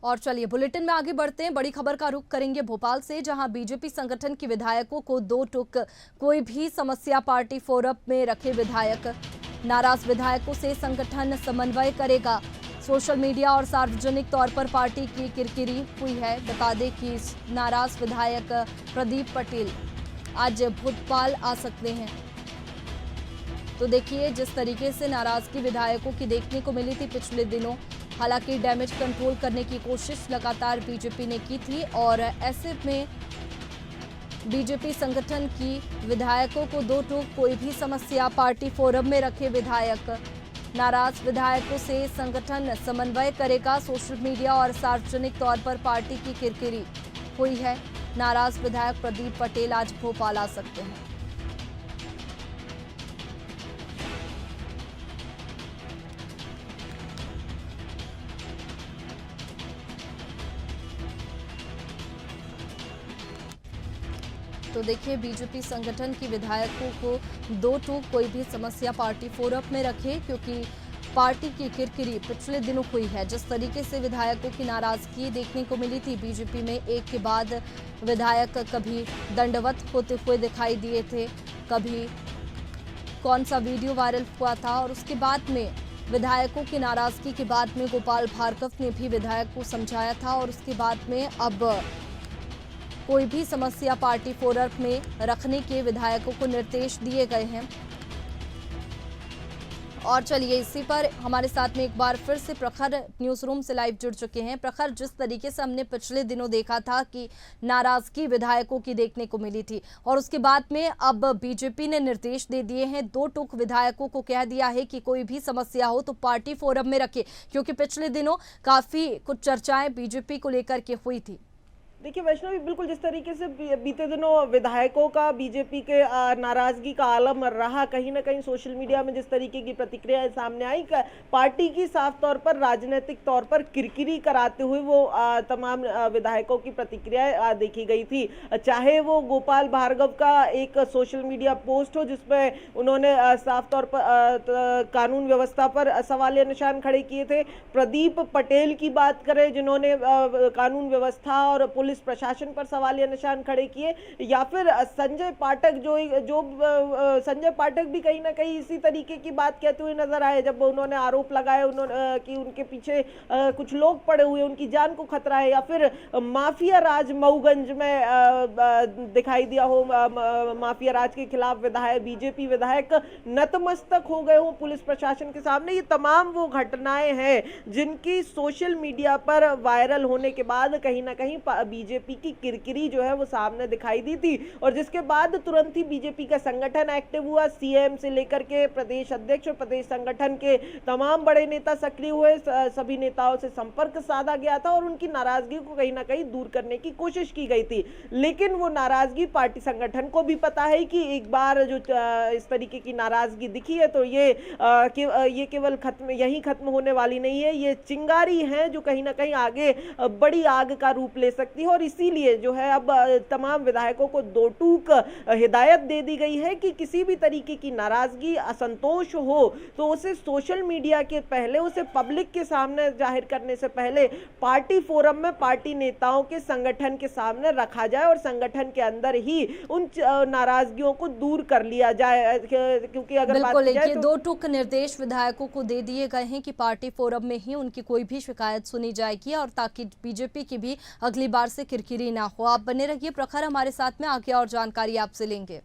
और चलिए बुलेटिन में आगे बढ़ते हैं। बड़ी खबर का रुख करेंगे भोपाल से, जहां बीजेपी संगठन के विधायकों को दो टूक कोई भी समस्या पार्टी फोरम में रखे विधायक। नाराज विधायकों से संगठन समन्वय करेगा। सोशल मीडिया और सार्वजनिक तौर पर पार्टी की किरकिरी हुई है। बता दें कि नाराज विधायक प्रदीप पटेल आज भोपाल आ सकते हैं। तो देखिए जिस तरीके से नाराजगी विधायकों की देखने को मिली थी पिछले दिनों, हालांकि डैमेज कंट्रोल करने की कोशिश लगातार बीजेपी ने की थी और ऐसे में बीजेपी संगठन की विधायकों को दो टूक कोई भी समस्या पार्टी फोरम में रखे विधायक। नाराज विधायकों से संगठन समन्वय करेगा। सोशल मीडिया और सार्वजनिक तौर पर पार्टी की किरकिरी हुई है। नाराज विधायक प्रदीप पटेल आज भोपाल आ सकते हैं। तो देखिए बीजेपी संगठन की विधायकों को दो टूक कोई भी समस्या पार्टी फोरम में रखे, क्योंकि पार्टी की किरकिरी पिछले दिनों हुई है। जिस तरीके से विधायकों की नाराजगी देखने को मिली थी बीजेपी में, एक के बाद विधायक कभी दंडवत होते हुए दिखाई दिए थे, कभी कौन सा वीडियो वायरल हुआ था और उसके बाद में विधायकों की नाराजगी के बाद में गोपाल भार्गव ने भी विधायक को समझाया था और उसके बाद में अब कोई भी समस्या पार्टी फोरम में रखने के विधायकों को निर्देश दिए गए हैं। और चलिए इसी पर हमारे साथ में एक बार फिर से प्रखर न्यूज रूम से लाइव जुड़ चुके हैं। प्रखर, जिस तरीके से हमने पिछले दिनों देखा था कि नाराजगी विधायकों की देखने को मिली थी और उसके बाद में अब बीजेपी ने निर्देश दे दिए हैं, दो टूक विधायकों को कह दिया है कि कोई भी समस्या हो तो पार्टी फोरम में रखे, क्योंकि पिछले दिनों काफी कुछ चर्चाएं बीजेपी को लेकर के हुई थी। देखिए वैष्णवी, बिल्कुल जिस तरीके से बीते दिनों विधायकों का बीजेपी के नाराजगी का आलम रहा, कहीं ना कहीं सोशल मीडिया में जिस तरीके की प्रतिक्रियाएं सामने आई, पार्टी की साफ तौर पर राजनीतिक तौर पर किरकिरी कराते हुए वो तमाम विधायकों की प्रतिक्रियाएं देखी गई थी। चाहे वो गोपाल भार्गव का एक सोशल मीडिया पोस्ट हो जिसमें उन्होंने साफ तौर पर कानून व्यवस्था पर सवालिया निशान खड़े किए थे, प्रदीप पटेल की बात करें जिन्होंने कानून व्यवस्था और पुलिस प्रशासन पर सवालिया निशान खड़े किए, या फिर संजय पाठक जो संजय पाठक भी कहीं ना कहीं इसी तरीके की बात कहते हुए नजर आए, जब उन्होंने आरोप लगाए कि उनके पीछे कुछ लोग पड़े हुए, उनकी जान को खतरा है, या फिर माफिया राज मऊगंज में दिखाई दिया हो, माफिया राज के खिलाफ विधायक बीजेपी विधायक नतमस्तक हो गए हो पुलिस प्रशासन के सामने। ये तमाम वो घटनाएं हैं जिनकी सोशल मीडिया पर वायरल होने के बाद कहीं ना कहीं बीजेपी की किरकिरी जो है वो सामने दिखाई दी थी, और जिसके बाद तुरंत ही बीजेपी का संगठन एक्टिव हुआ। सीएम से लेकर के प्रदेश अध्यक्ष और प्रदेश संगठन के तमाम बड़े नेता सक्रिय हुए, सभी नेताओं से संपर्क साधा गया था और उनकी नाराजगी को कहीं ना कहीं दूर करने की कोशिश की गई थी। लेकिन वो नाराजगी पार्टी संगठन को भी पता है कि एक बार जो इस तरीके की नाराजगी दिखी है तो ये केवल यही खत्म होने वाली नहीं है, ये चिंगारी है जो कहीं ना कहीं आगे बड़ी आग का रूप ले सकती है। और इसीलिए जो है अब तमाम विधायकों को दो टूक हिदायत दे दी गई है कि किसी भी तरीके की नाराजगी असंतोष हो तो उसे सोशल मीडिया के पहले, उसे पब्लिक के सामने जाहिर करने से पहले पार्टी फोरम में पार्टी नेताओं के संगठन के सामने रखा जाए और संगठन के अंदर ही उन नाराजगियों को दूर कर लिया जाए। क्योंकि अगर बात की जाए तो दो टूक निर्देश विधायकों को दे दिए गए हैं कि पार्टी फोरम में ही उनकी कोई भी शिकायत सुनी जाएगी और ताकि बीजेपी की भी अगली बार से किरकिरी ना हो। आप बने रहिए प्रखर हमारे साथ में, आगे और जानकारी आपसे लेंगे।